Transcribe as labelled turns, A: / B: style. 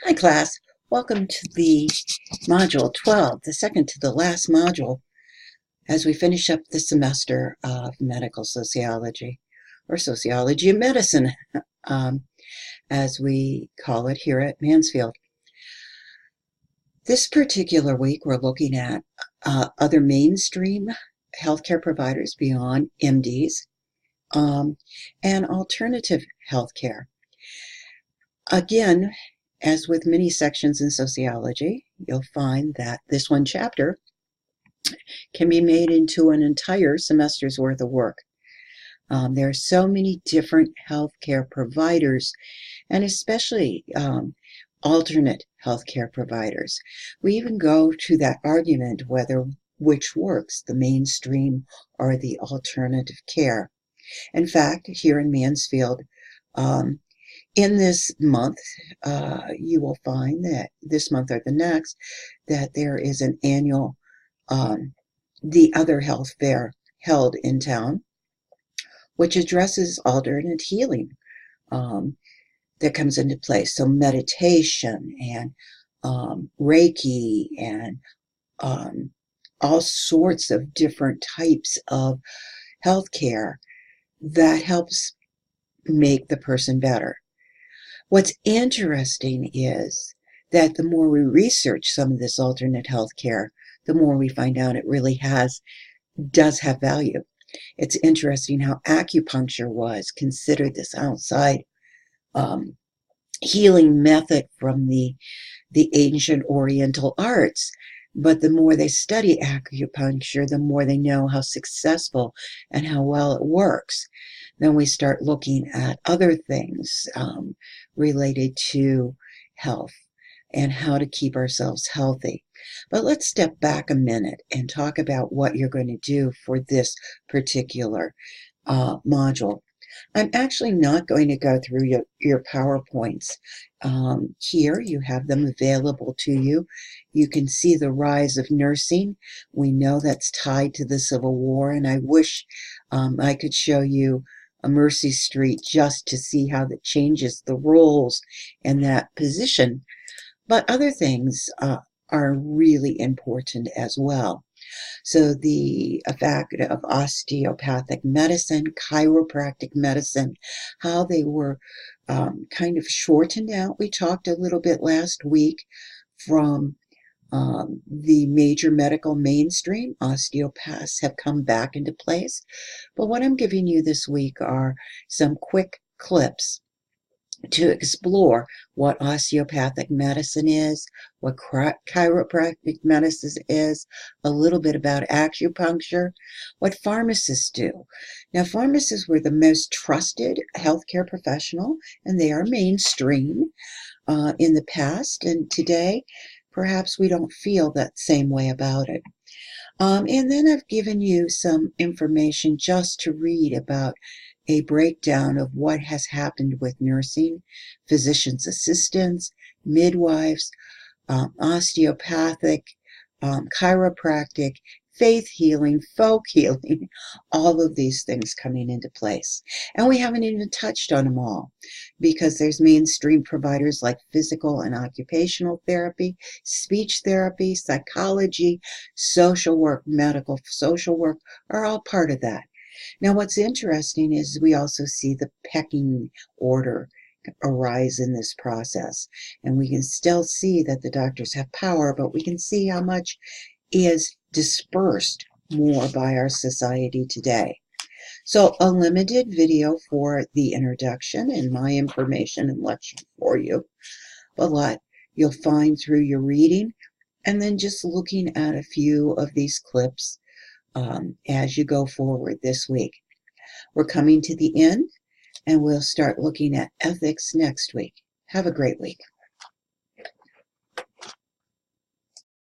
A: Hi class, welcome to the module 12, the second to the last module as we finish up the semester of medical sociology, or sociology of medicine, um, as we call it here at Mansfield. This particular week we're looking at other mainstream healthcare providers beyond MDs and alternative healthcare. Again, as with many sections in sociology, you'll find that this one chapter can be made into an entire semester's worth of work. There are so many different healthcare providers, and especially alternate healthcare providers. We even go to that argument whether which works, the mainstream or the alternative care. In fact, here in Mansfield, in this month, you will find that this month or the next, that there is an annual The Other Health Fair held in town, which addresses alternate healing that comes into place. So meditation and Reiki and all sorts of different types of healthcare that helps make the person better. What's interesting is that the more we research some of this alternate healthcare, the more we find out it really does have value. It's interesting how acupuncture was considered this outside healing method from the ancient Oriental arts. But the more they study acupuncture, the more they know how successful and how well it works. Then we start looking at other things related to health and how to keep ourselves healthy. But let's step back a minute and talk about what you're going to do for this particular module. I'm actually not going to go through your PowerPoints. Here you have them available to you. You can see the rise of nursing. We know that's tied to the Civil War, and I wish I could show you a Mercy Street just to see how that changes the roles in that position. But other things are really important as well. So the effect of osteopathic medicine, chiropractic medicine, how they were kind of shortened out. We talked a little bit last week from the major medical mainstream. Osteopaths have come back into place. But what I'm giving you this week are some quick clips to explore what osteopathic medicine is, what chiropractic medicine is, a little bit about acupuncture, what pharmacists do. Now, pharmacists were the most trusted healthcare professional, and they are mainstream in the past, and today, perhaps we don't feel that same way about it. And then I've given you some information just to read about a breakdown of what has happened with nursing, physician's assistants, midwives, osteopathic, chiropractic, faith healing, folk healing, all of these things coming into place. And we haven't even touched on them all because there's mainstream providers like physical and occupational therapy, speech therapy, psychology, social work, medical social work are all part of that. Now, what's interesting is we also see the pecking order arise in this process. And we can still see that the doctors have power, but we can see how much is dispersed more by our society today. So a limited video for the introduction and my information and lecture for you. A lot you'll find through your reading and then just looking at a few of these clips as you go forward this week. We're coming to the end, and we'll start looking at ethics next week. Have a great week.